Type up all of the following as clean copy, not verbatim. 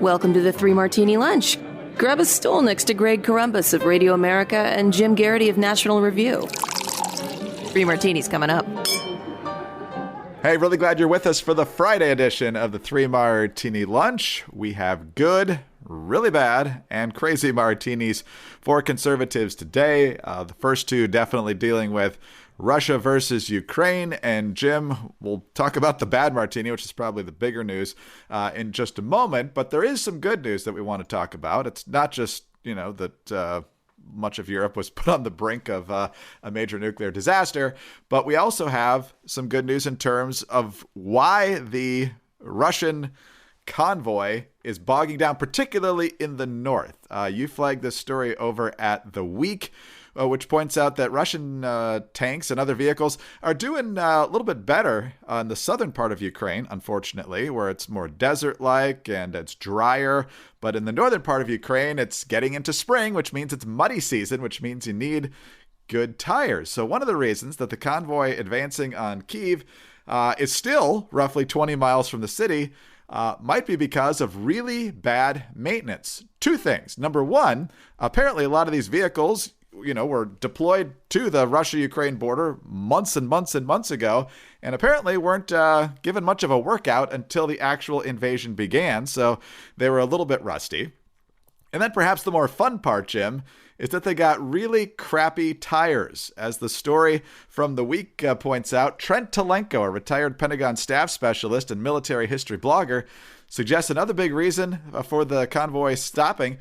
Welcome to the Three Martini Lunch. Grab a stool next to Greg Columbus of Radio America and Jim Garrity of National Review. Three Martinis coming up. Hey, really glad you're with us for the Friday edition of the Three Martini Lunch. We have good, really bad, and crazy martinis for conservatives today. The first two definitely dealing with Russia versus Ukraine, and Jim will talk about the bad martini, which is probably the bigger news, in just a moment. But there is some good news that we want to talk about. It's not just, that much of Europe was put on the brink of a major nuclear disaster, but we also have some good news in terms of why the Russian convoy is bogging down, particularly in the north. You flagged this story over at The Week, which points out that Russian tanks and other vehicles are doing a little bit better in the southern part of Ukraine, unfortunately, where it's more desert-like and it's drier. But in the northern part of Ukraine, it's getting into spring, which means it's muddy season, which means you need good tires. So one of the reasons that the convoy advancing on Kyiv is still roughly 20 miles from the city might be because of really bad maintenance. Two things. Number one, apparently a lot of these vehicles were deployed to the Russia-Ukraine border months and months and months ago, and apparently weren't given much of a workout until the actual invasion began, so they were a little bit rusty. And then perhaps the more fun part, Jim, is that they got really crappy tires. As the story from The Week points out, Trent Telenko, a retired Pentagon staff specialist and military history blogger, suggests another big reason for the convoy stopping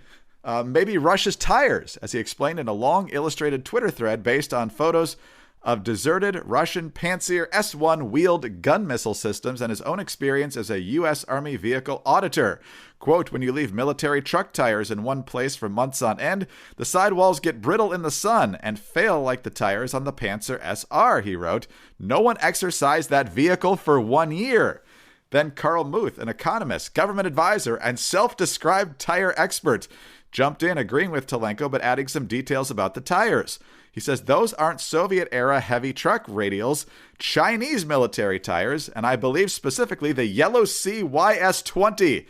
maybe Russia's tires, as he explained in a long illustrated Twitter thread based on photos of deserted Russian Pantsir S-1 wheeled gun missile systems and his own experience as a U.S. Army vehicle auditor. Quote, when you leave military truck tires in one place for months on end, the sidewalls get brittle in the sun and fail like the tires on the Pantsir SR, he wrote. No one exercised that vehicle for 1 year. Then Carl Muth, an economist, government advisor, and self-described tire expert, jumped in agreeing with Telenko, but adding some details about the tires. He says those aren't Soviet-era heavy truck radials, Chinese military tires, and I believe specifically the Yellow Sea YS-20.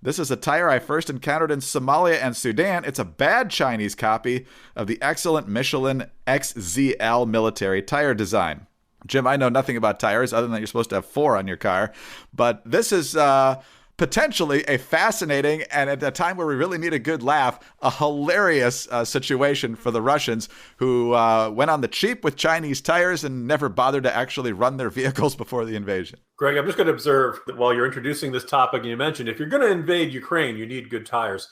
This is a tire I first encountered in Somalia and Sudan. It's a bad Chinese copy of the excellent Michelin XZL military tire design. Jim, I know nothing about tires other than that you're supposed to have 4 on your car, but this is potentially a fascinating, and at a time where we really need a good laugh, a hilarious situation for the Russians who went on the cheap with Chinese tires and never bothered to actually run their vehicles before the invasion. Greg, I'm just going to observe that while you're introducing this topic, and you mentioned if you're going to invade Ukraine, you need good tires.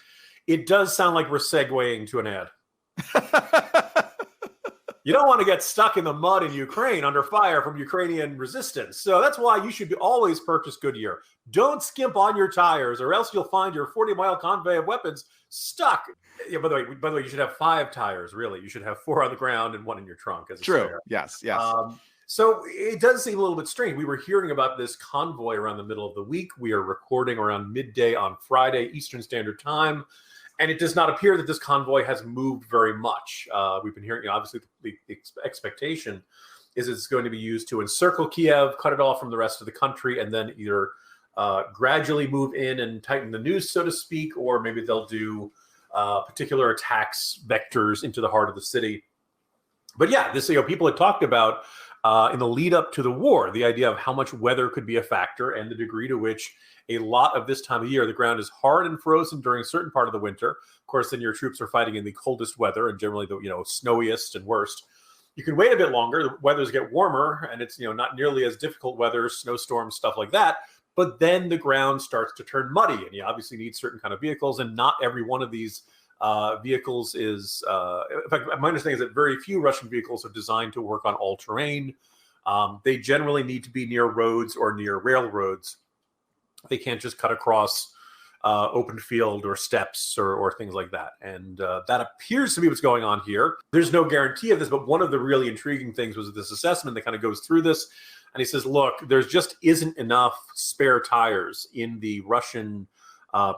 It does sound like we're segueing to an ad. You don't want to get stuck in the mud in Ukraine under fire from Ukrainian resistance. So that's why you should always purchase Goodyear. Don't skimp on your tires, or else you'll find your 40-mile convoy of weapons stuck. Yeah, by the way, you should have 5 tires, really. You should have 4 on the ground and 1 in your trunk as a True. spare. Yes. So it does seem a little bit strange. We were hearing about this convoy around the middle of the week. We are recording around midday on Friday, Eastern Standard Time. And it does not appear that this convoy has moved very much. We've been hearing, obviously, the expectation is it's going to be used to encircle Kyiv, cut it off from the rest of the country, and then either gradually move in and tighten the noose, so to speak, or maybe they'll do particular attacks vectors into the heart of the city. But yeah, this people had talked about in the lead up to the war, the idea of how much weather could be a factor and the degree to which a lot of this time of year, the ground is hard and frozen during a certain part of the winter. Of course, then your troops are fighting in the coldest weather and generally the snowiest and worst. You can wait a bit longer. The weathers get warmer and it's not nearly as difficult weather, snowstorms, stuff like that. But then the ground starts to turn muddy, and you obviously need certain kind of vehicles. And not every one of these vehicles is. In fact, my understanding is that very few Russian vehicles are designed to work on all terrain. They generally need to be near roads or near railroads. They can't just cut across open field or steps or things like that. And that appears to be what's going on here. There's no guarantee of this, but one of the really intriguing things was this assessment that kind of goes through this. And he says, look, there just isn't enough spare tires in the Russian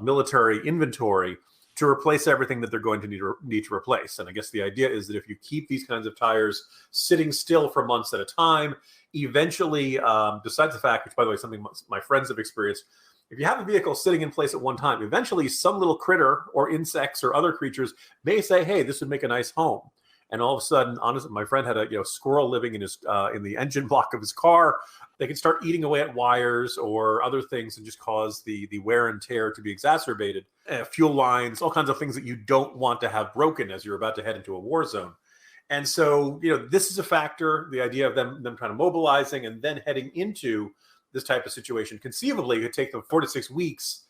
military inventory to replace everything that they're going to need to replace. And I guess the idea is that if you keep these kinds of tires sitting still for months at a time, eventually, besides the fact, which by the way, something my friends have experienced, if you have a vehicle sitting in place at one time, eventually some little critter or insects or other creatures may say, hey, this would make a nice home. And all of a sudden, honestly, my friend had a squirrel living in the engine block of his car. They can start eating away at wires or other things and just cause the wear and tear to be exacerbated. Fuel lines, all kinds of things that you don't want to have broken as you're about to head into a war zone. And so, this is a factor, the idea of them kind of mobilizing and then heading into this type of situation. Conceivably, it could take them 4 to 6 weeks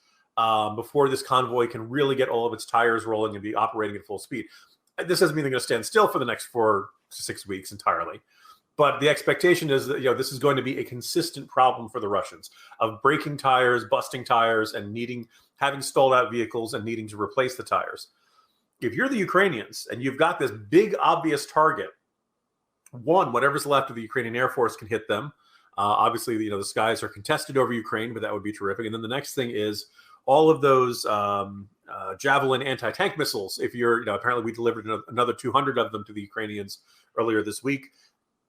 before this convoy can really get all of its tires rolling and be operating at full speed. This doesn't mean they're going to stand still for the next 4 to 6 weeks entirely. But the expectation is that this is going to be a consistent problem for the Russians of breaking tires, busting tires, and having stalled out vehicles and needing to replace the tires. If you're the Ukrainians and you've got this big, obvious target, one, whatever's left of the Ukrainian Air Force can hit them. Obviously, the skies are contested over Ukraine, but that would be terrific. And then the next thing is all of those Javelin anti-tank missiles. If apparently we delivered another 200 of them to the Ukrainians earlier this week.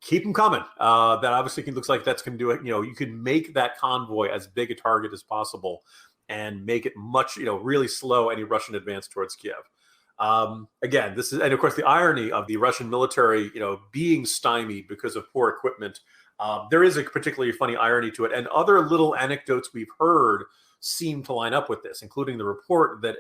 Keep them coming. That obviously looks like that's going to do it. You can make that convoy as big a target as possible and make it much, really slow any Russian advance towards Kyiv. Again, this is, and of course, the irony of the Russian military, being stymied because of poor equipment. There is a particularly funny irony to it, and other little anecdotes we've heard seem to line up with this, including the report that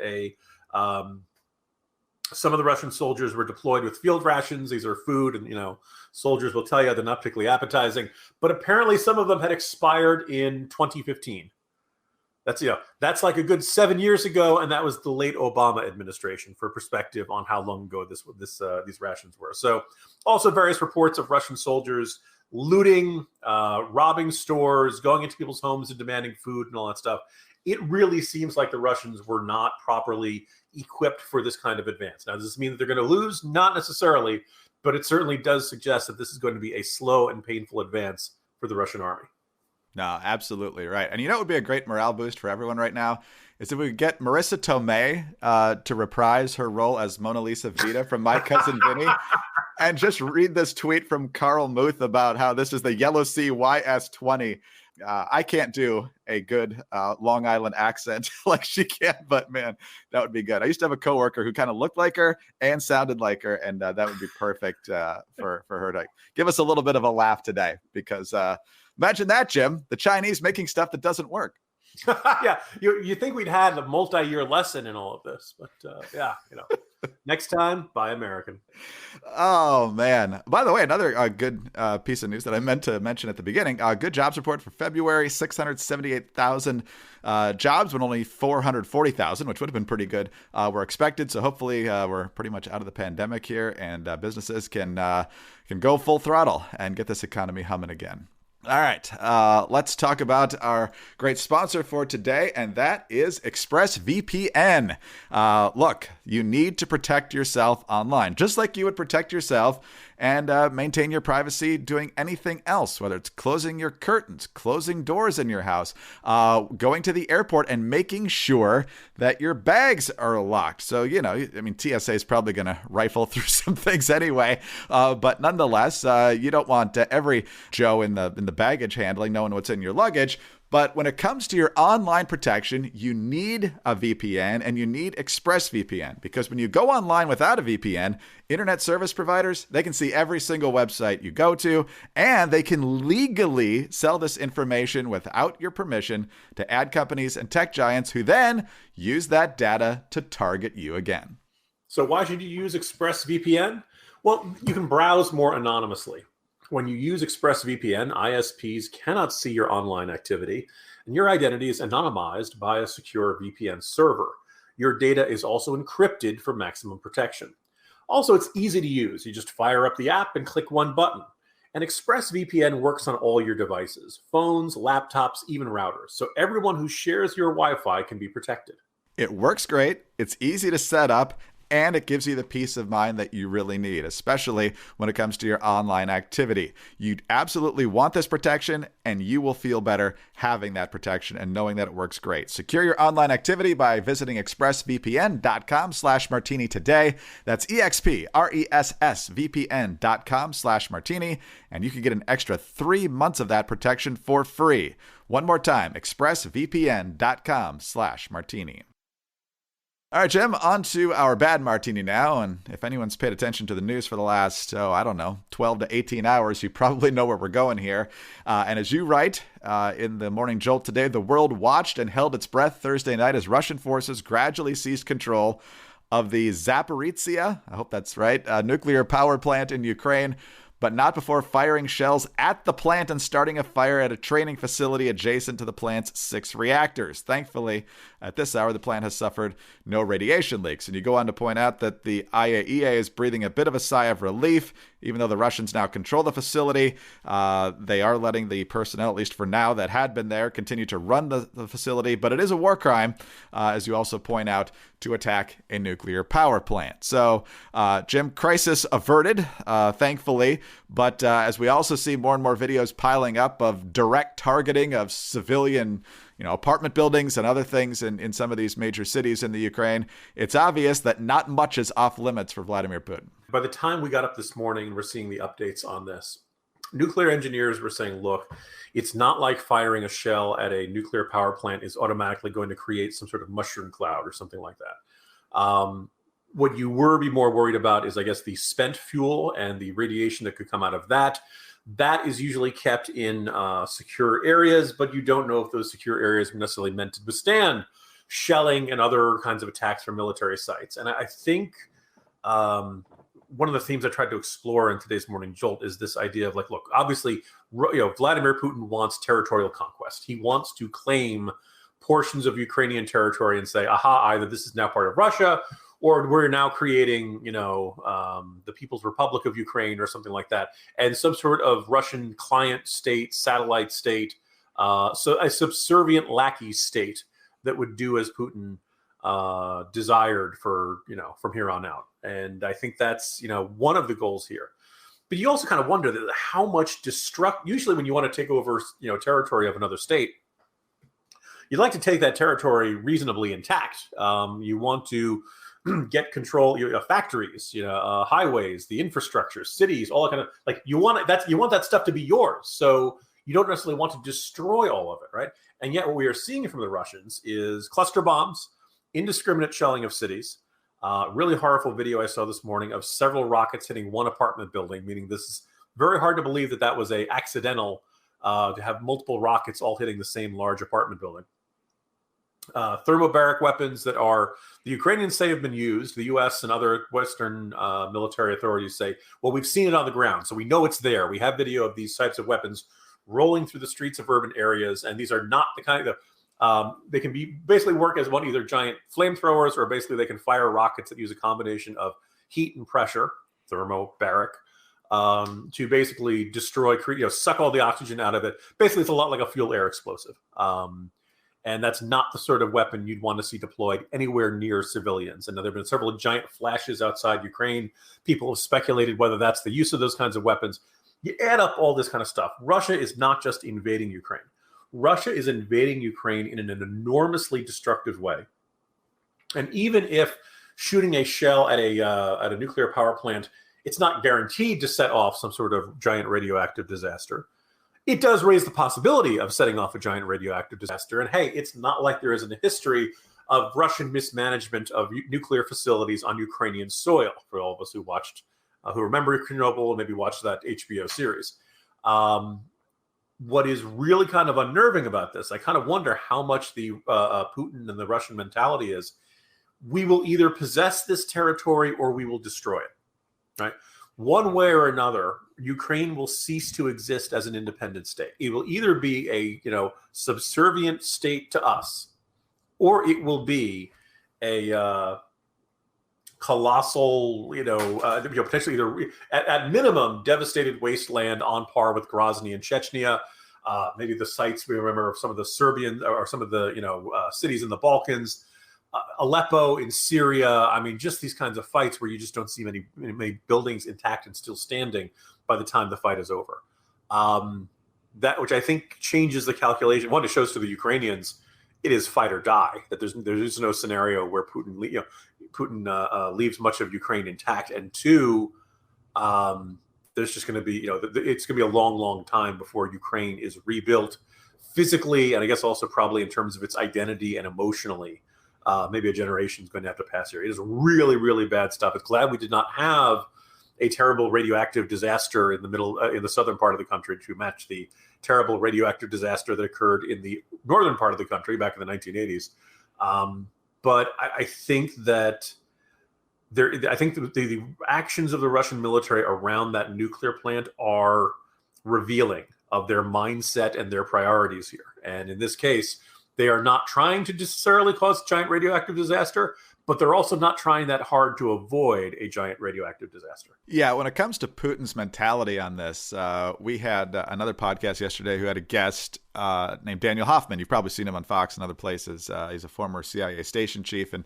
some of the Russian soldiers were deployed with field rations. These are food, and soldiers will tell you they're not particularly appetizing. But apparently, some of them had expired in 2015. That's like a good 7 years ago, and that was the late Obama administration, for perspective on how long ago these rations were. So, also various reports of Russian soldiers looting, robbing stores, going into people's homes and demanding food and all that stuff. It really seems like the Russians were not properly equipped for this kind of advance. Now, does this mean that they're going to lose? Not necessarily, but it certainly does suggest that this is going to be a slow and painful advance for the Russian army. No, absolutely right. And it would be a great morale boost for everyone right now is if we could get Marissa Tomei to reprise her role as Mona Lisa Vita from My Cousin Vinny and just read this tweet from Carl Muth about how this is the Yellow Sea YS-20. I can't do a good Long Island accent like she can, but man, that would be good. I used to have a coworker who kind of looked like her and sounded like her, and that would be perfect for her to give us a little bit of a laugh today because imagine that, Jim, the Chinese making stuff that doesn't work. Yeah, you think we'd had a multi-year lesson in all of this, but next time, buy American. Oh, man. By the way, another good piece of news that I meant to mention at the beginning, good jobs report for February, 678,000 jobs, but only 440,000, which would have been pretty good, were expected. So hopefully we're pretty much out of the pandemic here and businesses can go full throttle and get this economy humming again. All right, let's talk about our great sponsor for today, and that is ExpressVPN. Look, you need to protect yourself online, just like you would protect yourself and maintain your privacy doing anything else, whether it's closing your curtains, closing doors in your house, going to the airport and making sure that your bags are locked. So, TSA is probably going to rifle through some things anyway, but nonetheless, you don't want every Joe in the baggage handling knowing what's in your luggage. But when it comes to your online protection, you need a VPN and you need ExpressVPN, because when you go online without a VPN, internet service providers, they can see every single website you go to, and they can legally sell this information without your permission to ad companies and tech giants who then use that data to target you again. So why should you use ExpressVPN? Well, you can browse more anonymously. When you use ExpressVPN, ISPs cannot see your online activity, and your identity is anonymized by a secure VPN server. Your data is also encrypted for maximum protection. Also, it's easy to use. You just fire up the app and click one button. And ExpressVPN works on all your devices, phones, laptops, even routers. So everyone who shares your Wi-Fi can be protected. It works great. It's easy to set up. and it gives you the peace of mind that you really need, especially when it comes to your online activity. You absolutely want this protection, and you will feel better having that protection and knowing that it works great. Secure your online activity by visiting expressvpn.com/martini today. That's expressvpn.com/martini, and you can get an extra 3 months of that protection for free. One more time, expressvpn.com/martini. All right, Jim, on to our bad martini now. And if anyone's paid attention to the news for the last, 12 to 18 hours, you probably know where we're going here. And as you write in the Morning Jolt today, the world watched and held its breath Thursday night as Russian forces gradually seized control of the Zaporizhzhia, I hope that's right, nuclear power plant in Ukraine, but not before firing shells at the plant and starting a fire at a training facility adjacent to the plant's 6 reactors. Thankfully, at this hour, the plant has suffered no radiation leaks. And you go on to point out that the IAEA is breathing a bit of a sigh of relief. Even though the Russians now control the facility, they are letting the personnel, at least for now, that had been there, continue to run the facility. But it is a war crime, as you also point out, to attack a nuclear power plant. So, Jim, crisis averted, thankfully. But as we also see more and more videos piling up of direct targeting of civilian apartment buildings and other things in some of these major cities in the Ukraine, it's obvious that not much is off limits for Vladimir Putin. By the time we got up this morning and we're seeing the updates on this, nuclear engineers were saying, look, it's not like firing a shell at a nuclear power plant is automatically going to create some sort of mushroom cloud or something like that. What you were be more worried about is, I guess, the spent fuel and the radiation that could come out of that. That is usually kept in secure areas, but you don't know if those secure areas are necessarily meant to withstand shelling and other kinds of attacks from military sites. And I think one of the themes I tried to explore in today's Morning Jolt is this idea of, like, look, obviously, Vladimir Putin wants territorial conquest. He wants to claim portions of Ukrainian territory and say, aha, either this is now part of Russia, or we're now creating, the People's Republic of Ukraine or something like that, and some sort of Russian client state, satellite state, so a subservient lackey state that would do as Putin desired for, from here on out. And I think that's, one of the goals here. But you also kind of wonder that how much usually when you want to take over, territory of another state, you'd like to take that territory reasonably intact. You want to get control, factories, highways, the infrastructure, cities, all that kind of, like, you want that stuff to be yours. So you don't necessarily want to destroy all of it, right? And yet what we are seeing from the Russians is cluster bombs, indiscriminate shelling of cities. Really horrible video I saw this morning of several rockets hitting one apartment building, meaning this is very hard to believe that was a accidental to have multiple rockets all hitting the same large apartment building. Thermobaric weapons that the Ukrainians say have been used. The U.S. and other Western military authorities say, well, we've seen it on the ground, so we know it's there. We have video of these types of weapons rolling through the streets of urban areas, and these are not the kind of they can basically work as either giant flamethrowers, or basically they can fire rockets that use a combination of heat and pressure, thermobaric, to basically destroy, suck all the oxygen out of it. Basically, it's a lot like a fuel air explosive. And that's not the sort of weapon you'd want to see deployed anywhere near civilians. And there have been several giant flashes outside Ukraine. People have speculated whether that's the use of those kinds of weapons. You add up all this kind of stuff. Russia is not just invading Ukraine. Russia is invading Ukraine in an enormously destructive way. And even if shooting a shell at a nuclear power plant, it's not guaranteed to set off some sort of giant radioactive disaster. It does raise the possibility of setting off a giant radioactive disaster. And hey, it's not like there isn't a history of Russian mismanagement of nuclear facilities on Ukrainian soil, for all of us who remember Chernobyl and maybe watched that HBO series. What is really kind of unnerving about this, I kind of wonder how much the Putin and the Russian mentality is, we will either possess this territory or we will destroy it, right? One way or another, Ukraine will cease to exist as an independent state. It will either be a subservient state to us, or it will be a colossal, potentially either at minimum devastated wasteland on par with Grozny and Chechnya. Maybe the sites we remember of some of the Serbian or some of the cities in the Balkans. Aleppo in Syria. I mean, just these kinds of fights where you just don't see many buildings intact and still standing by the time the fight is over. That which I think changes the calculation. One, it shows to the Ukrainians it is fight or die. That there's no scenario where Putin leaves much of Ukraine intact. And two, there's just going to be it's going to be a long time before Ukraine is rebuilt physically, and I guess also probably in terms of its identity and emotionally. Maybe a generation is going to have to pass here. It is really, really bad stuff. It's glad we did not have a terrible radioactive disaster in the southern part of the country to match the terrible radioactive disaster that occurred in the northern part of the country back in the 1980s. But I think that the actions of the Russian military around that nuclear plant are revealing of their mindset and their priorities here. And in this case, they are not trying to necessarily cause giant radioactive disaster, but they're also not trying that hard to avoid a giant radioactive disaster. Yeah, when it comes to Putin's mentality on this, we had another podcast yesterday who had a guest named Daniel Hoffman. You've probably seen him on Fox and other places. He's a former CIA station chief, and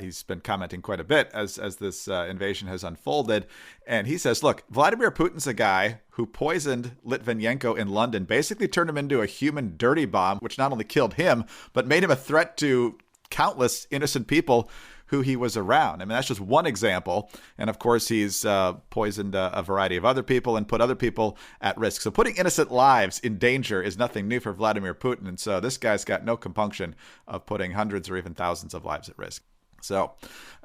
he's been commenting quite a bit as this invasion has unfolded. And he says, look, Vladimir Putin's a guy who poisoned Litvinenko in London, basically turned him into a human dirty bomb, which not only killed him, but made him a threat to countless innocent people who he was around. I mean, that's just one example. And of course, he's poisoned a variety of other people and put other people at risk. So putting innocent lives in danger is nothing new for Vladimir Putin. And so this guy's got no compunction of putting hundreds or even thousands of lives at risk. So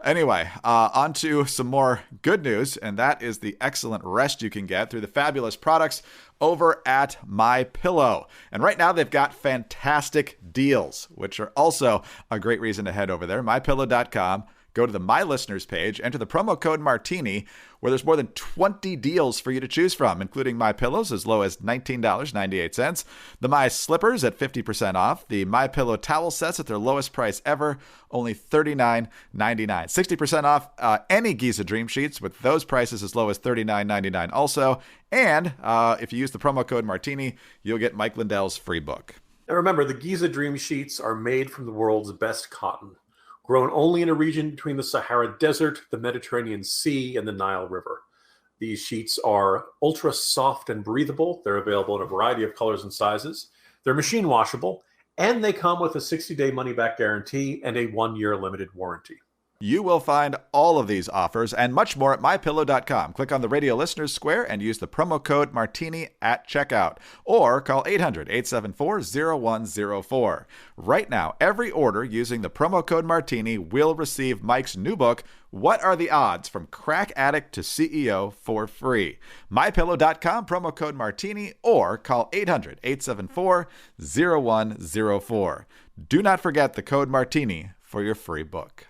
anyway, on to some more good news, and that is the excellent rest you can get through the fabulous products over at MyPillow. And right now they've got fantastic deals, which are also a great reason to head over there. MyPillow.com. Go to the My Listeners page, enter the promo code Martini, where there's more than 20 deals for you to choose from, including My Pillows as low as $19.98, the My Slippers at 50% off, the My Pillow towel sets at their lowest price ever, only $39.99, 60% off any Giza Dream Sheets with those prices as low as $39.99 also. And if you use the promo code Martini, you'll get Mike Lindell's free book. Now remember, the Giza Dream Sheets are made from the world's best cotton, grown only in a region between the Sahara Desert, the Mediterranean Sea, and the Nile River. These sheets are ultra soft and breathable. They're available in a variety of colors and sizes. They're machine washable, and they come with a 60-day money-back guarantee and a 1-year limited warranty. You will find all of these offers and much more at MyPillow.com. Click on the Radio Listeners Square and use the promo code Martini at checkout. Or call 800-874-0104. Right now, every order using the promo code Martini will receive Mike's new book, What Are the Odds? From Crack Addict to CEO, for free. MyPillow.com, promo code Martini, or call 800-874-0104. Do not forget the code Martini for your free book.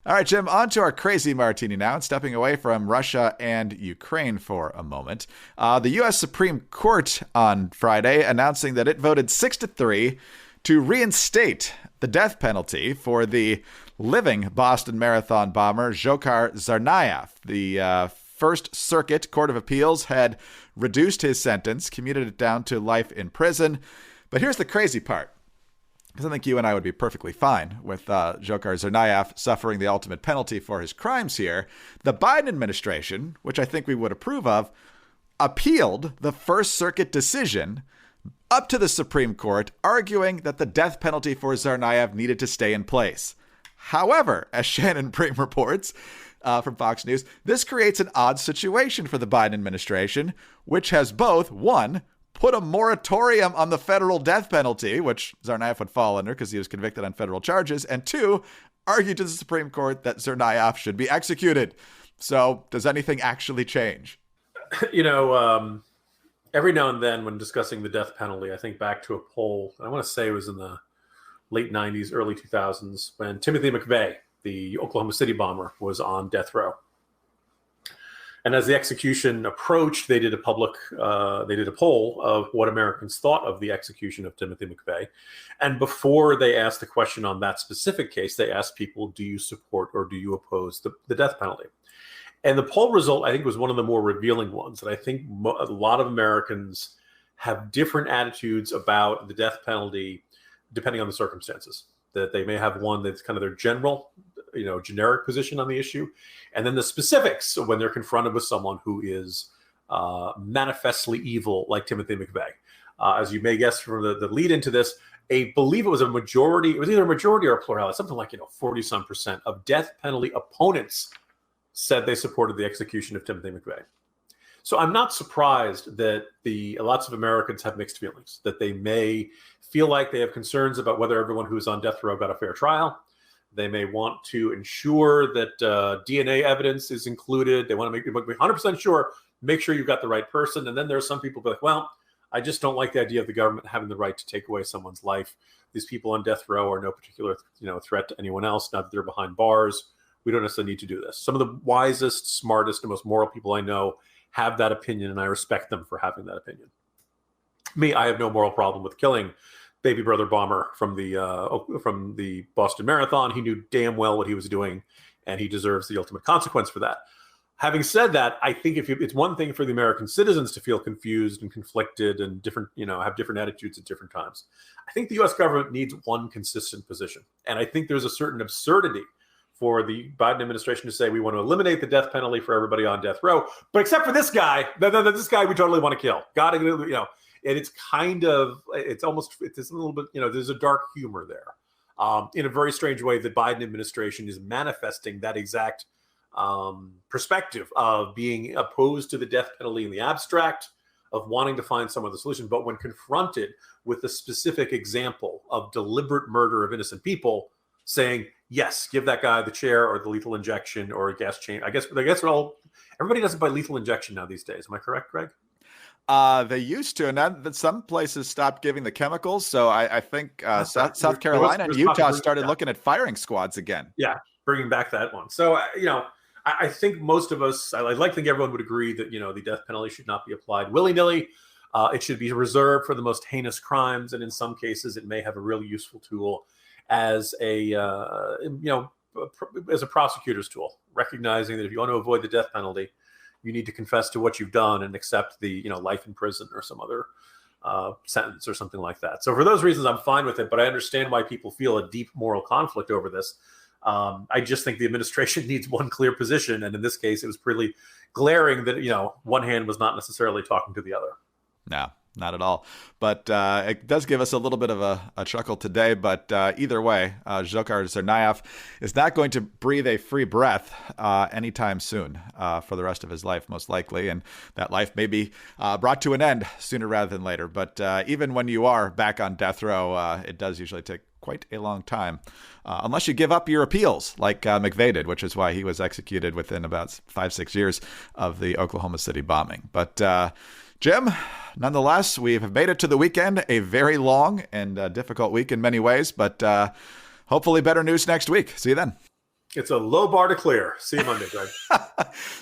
All right, Jim, on to our crazy martini now, and stepping away from Russia and Ukraine for a moment. The U.S. Supreme Court on Friday announcing that it voted 6-3 to reinstate the death penalty for the living Boston Marathon bomber Dzhokhar Tsarnaev. The First Circuit Court of Appeals had reduced his sentence, commuted it down to life in prison. But here's the crazy part. Because I think you and I would be perfectly fine with Dzhokhar Tsarnaev suffering the ultimate penalty for his crimes here. The Biden administration, which I think we would approve of, appealed the First Circuit decision up to the Supreme Court, arguing that the death penalty for Tsarnaev needed to stay in place. However, as Shannon Bream reports from Fox News, this creates an odd situation for the Biden administration, which has both, one, put a moratorium on the federal death penalty, which Tsarnaev would fall under because he was convicted on federal charges, and two, argued to the Supreme Court that Tsarnaev should be executed. So does anything actually change? You know, every now and then when discussing the death penalty, I think back to a poll, I want to say it was in the late 90s, early 2000s, when Timothy McVeigh, the Oklahoma City bomber, was on death row. And as the execution approached, they did a poll of what Americans thought of the execution of Timothy McVeigh. And before they asked the question on that specific case, they asked people, do you support or do you oppose the death penalty? And the poll result, I think, was one of the more revealing ones. And I think a lot of Americans have different attitudes about the death penalty depending on the circumstances. that they may have one that's kind of their generic position on the issue, and then the specifics when they're confronted with someone who is manifestly evil, like Timothy McVeigh. As you may guess from the lead into this, I believe it was either a majority or a plurality, something like 40-some% of death penalty opponents said they supported the execution of Timothy McVeigh. So I'm not surprised that lots of Americans have mixed feelings, that they may feel like they have concerns about whether everyone who is on death row got a fair trial. They may want to ensure that DNA evidence is included. They want to be 100% sure, make sure you've got the right person. And then there are some people who are like, well, I just don't like the idea of the government having the right to take away someone's life. These people on death row are no particular threat to anyone else, not that they're behind bars. We don't necessarily need to do this. Some of the wisest, smartest, and most moral people I know have that opinion, and I respect them for having that opinion. Me, I have no moral problem with killing baby brother bomber from the Boston Marathon. He knew damn well what he was doing, and he deserves the ultimate consequence for that. Having said that, I think it's one thing for the American citizens to feel confused and conflicted and different, have different attitudes at different times. I think the U.S. government needs one consistent position, and I think there's a certain absurdity for the Biden administration to say we want to eliminate the death penalty for everybody on death row, but except for this guy, this guy we totally want to kill. And it's a little bit, there's a dark humor there. In a very strange way, the Biden administration is manifesting that exact perspective of being opposed to the death penalty in the abstract, of wanting to find some other solution. But when confronted with a specific example of deliberate murder of innocent people, saying, yes, give that guy the chair or the lethal injection or a gas chamber. I guess everybody does it by lethal injection now these days. Am I correct, Greg? They used to, and then some places stopped giving the chemicals. So I think South Carolina and Utah started looking at firing squads again. Yeah, bringing back that one. So, I think most of us, I'd like to think everyone would agree that, the death penalty should not be applied willy-nilly. It should be reserved for the most heinous crimes. And in some cases, it may have a really useful tool as a prosecutor's tool, recognizing that if you want to avoid the death penalty, you need to confess to what you've done and accept the, life in prison or some other sentence or something like that. So for those reasons, I'm fine with it, but I understand why people feel a deep moral conflict over this. I just think the administration needs one clear position. And in this case, it was pretty glaring that, one hand was not necessarily talking to the other. No, not at all. But it does give us a little bit of a chuckle today. But either way, Dzhokhar Tsarnaev is not going to breathe a free breath anytime soon for the rest of his life, most likely. And that life may be brought to an end sooner rather than later. But even when you are back on death row, it does usually take quite a long time, unless you give up your appeals like McVeigh did, which is why he was executed within about 5-6 years of the Oklahoma City bombing. But Jim, nonetheless, we have made it to the weekend, a very long and difficult week in many ways, but hopefully better news next week. See you then. It's a low bar to clear. See you Monday, Greg.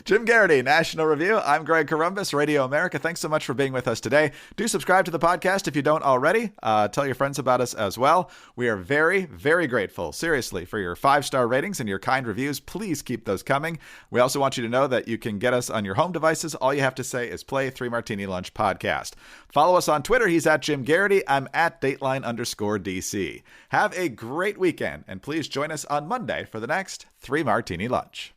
Jim Garrity, National Review. I'm Greg Corombos, Radio America. Thanks so much for being with us today. Do subscribe to the podcast if you don't already. Tell your friends about us as well. We are very, very grateful, seriously, for your 5-star ratings and your kind reviews. Please keep those coming. We also want you to know that you can get us on your home devices. All you have to say is play 3 Martini Lunch podcast. Follow us on Twitter. He's at Jim Garrity. I'm at Dateline_DC. Have a great weekend, and please join us on Monday for the next 3 Martini Lunch.